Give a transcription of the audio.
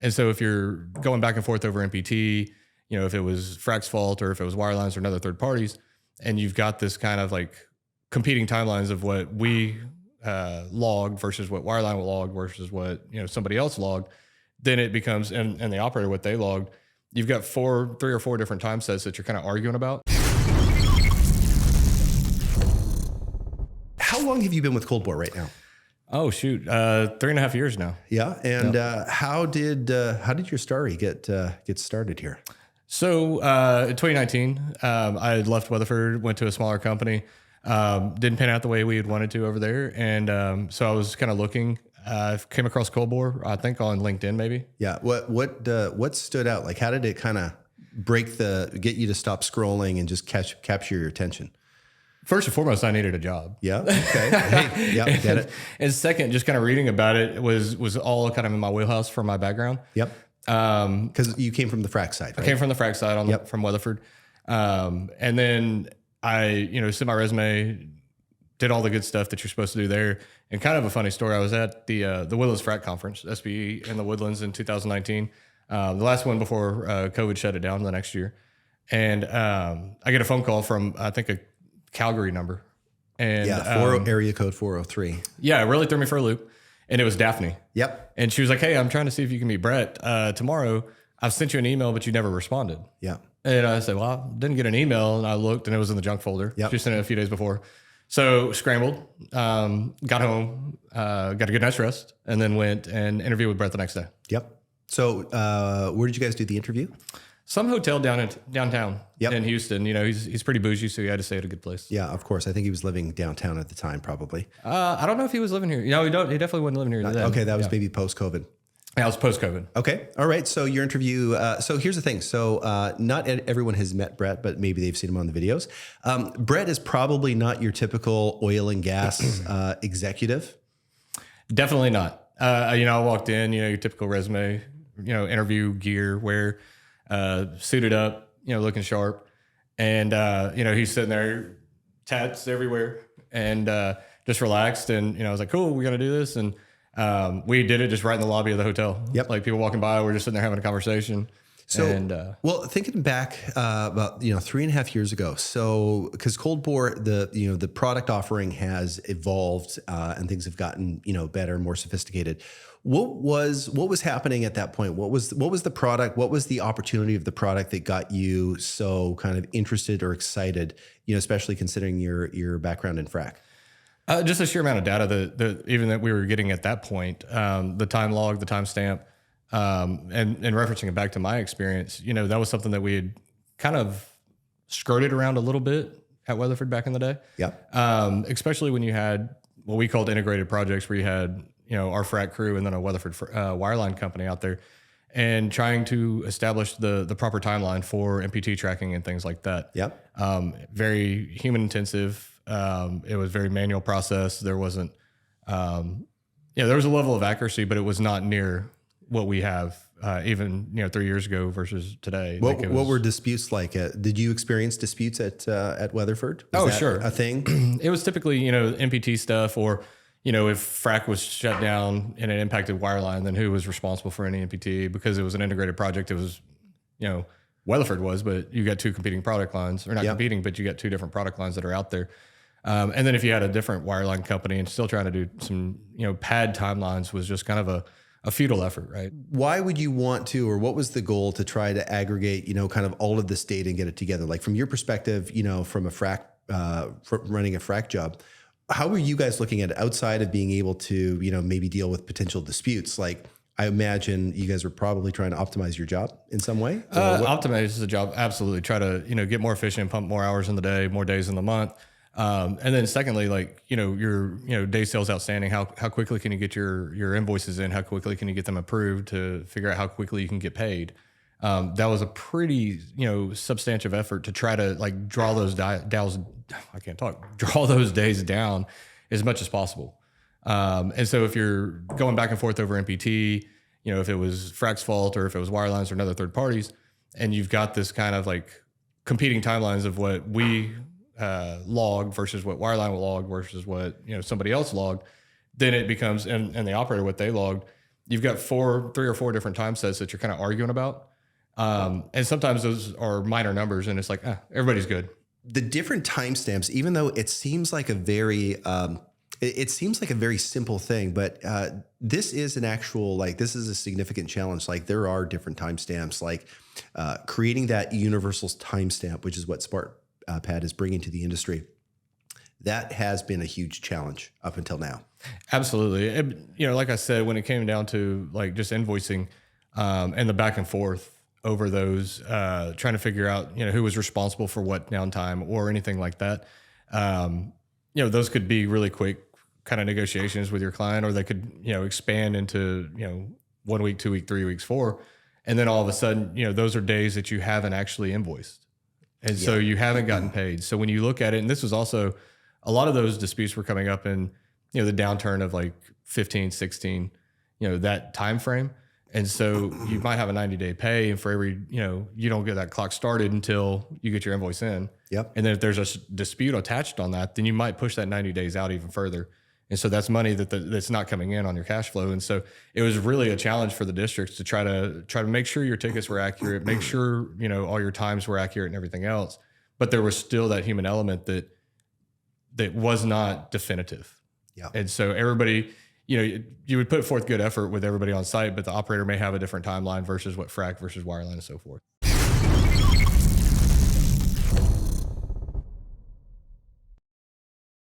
And so if you're going back and forth over MPT, if it was Frac's fault or if it was Wireline's or another third parties, and you've got this kind of like competing timelines of what we logged versus what Wireline will log versus what somebody else logged, then it becomes and the operator what they logged. You've got 3 or 4 different time sets that you're kind of arguing about. How long have you been with Cold Bore right now? Oh shoot, 3.5 years now. Yeah, and how did your story get started here? So in 2019, I had left Weatherford, went to a smaller company. Didn't pan out the way we had wanted to over there, and so I was kind of looking. Came across Cold Bore, I think on LinkedIn maybe. Yeah. What stood out? Like, how did it kind of get you to stop scrolling and just capture your attention? First and foremost, I needed a job. Yeah. Okay. Hey, yeah, get it. And second, just kind of reading about it was all kind of in my wheelhouse from my background. Yep. Because you came from the frac side, right? I came from the frac side from Weatherford. And then I, sent my resume, did all the good stuff that you're supposed to do there. And kind of a funny story, I was at the Woodlands Frac Conference, SBE in the Woodlands in 2019. The last one before COVID shut it down the next year. And I get a phone call from, I think, a Calgary number. And area code 403. Yeah, it really threw me for a loop. And it was Daphne. Yep. And she was like, hey, I'm trying to see if you can meet Brett tomorrow. I've sent you an email, but you never responded. Yeah. And I said, well, I didn't get an email. And I looked and it was in the junk folder. Yep. She sent it a few days before. So scrambled, got home, got a good night's rest, and then went and interviewed with Brett the next day. Yep. So where did you guys do the interview? Some hotel downtown in Houston. He's pretty bougie, so he had to stay at a good place. Yeah, of course. I think he was living downtown at the time, probably. I don't know if he was living here. No, he definitely wasn't living here then. Okay, that was maybe post-COVID. Yeah, it was post-COVID. Okay. All right. So your interview. So here's the thing. So not everyone has met Brett, but maybe they've seen him on the videos. Brett is probably not your typical oil and gas executive. Definitely not. I walked in, your typical resume, interview gear, wear, suited up, looking sharp. And, he's sitting there, tats everywhere and just relaxed. And, I was like, cool, we're going to do this. And we did it just right in the lobby of the hotel. Yep. Like people walking by, we're just sitting there having a conversation. So, well, thinking back about 3.5 years ago, so because Cold Bore, the product offering has evolved and things have gotten better, more sophisticated. What was happening at that point? What was the product? What was the opportunity of the product that got you so kind of interested or excited? Especially considering your background in frac. Just the sheer amount of data that we were getting at that point, the time log, the timestamp. And referencing it back to my experience, that was something that we had kind of skirted around a little bit at Weatherford back in the day. Yeah. Especially when you had what we called integrated projects where you had, our frac crew and then a Weatherford wireline company out there and trying to establish the proper timeline for MPT tracking and things like that. Yep. Very human intensive. It was very manual process. There wasn't, there was a level of accuracy, but it was not near what we have even 3 years ago versus today. What were disputes like? Did you experience disputes at Weatherford? Was that sure, a thing. It was typically MPT stuff, or if frac was shut down and it impacted wireline, then who was responsible for any MPT? Because it was an integrated project. It was Weatherford was, but you got two competing product lines, or not competing, but you got two different product lines that are out there. And then if you had a different wireline company and still trying to do some pad timelines was just kind of a futile effort, right? Why would you want to, or what was the goal to try to aggregate, kind of all of this data and get it together? Like from your perspective, from a frac, running a frac job, how were you guys looking at it outside of being able to, maybe deal with potential disputes? Like I imagine you guys were probably trying to optimize your job in some way. Optimize the job. Absolutely. Try to, get more efficient, pump more hours in the day, more days in the month. And then secondly, like, your, day sales outstanding, how quickly can you get your invoices in? How quickly can you get them approved to figure out how quickly you can get paid? That was a pretty, substantive effort to try to like draw those draw those days down as much as possible. And so if you're going back and forth over MPT, if it was Frac's fault or if it was Wireline's or another third parties, and you've got this kind of like competing timelines of what we log versus what Wireline will log versus what somebody else logged, then it becomes and the operator what they logged. you've got three or four different time sets that you're kind of arguing about. And sometimes those are minor numbers and it's like, everybody's good. The different timestamps, even though it seems like a very, it seems like a very simple thing, but this is an actual, like, this is a significant challenge. Like, there are different timestamps, like creating that universal timestamp, which is what SmartPad is bringing to the industry. That has been a huge challenge up until now. Absolutely. Like I said, when it came down to like just invoicing and the back and forth over those, trying to figure out, who was responsible for what downtime or anything like that. Those could be really quick kind of negotiations with your client, or they could, expand into, 1 week, 2 week, 3 weeks, 4. And then all of a sudden, those are days that you haven't actually invoiced. And so you haven't gotten paid. So when you look at it, and this was also, a lot of those disputes were coming up in, the downturn of like 15, 16, that time frame. And so you might have a 90-day pay, and for every, you don't get that clock started until you get your invoice in. Yep. And then if there's a dispute attached on that, then you might push that 90 days out even further. And so that's money that's not coming in on your cash flow. And so it was really a challenge for the districts to try to make sure your tickets were accurate, make sure, all your times were accurate and everything else. But there was still that human element that was not definitive. Yeah. And so everybody, you would put forth good effort with everybody on site, but the operator may have a different timeline versus what frac versus wireline and so forth.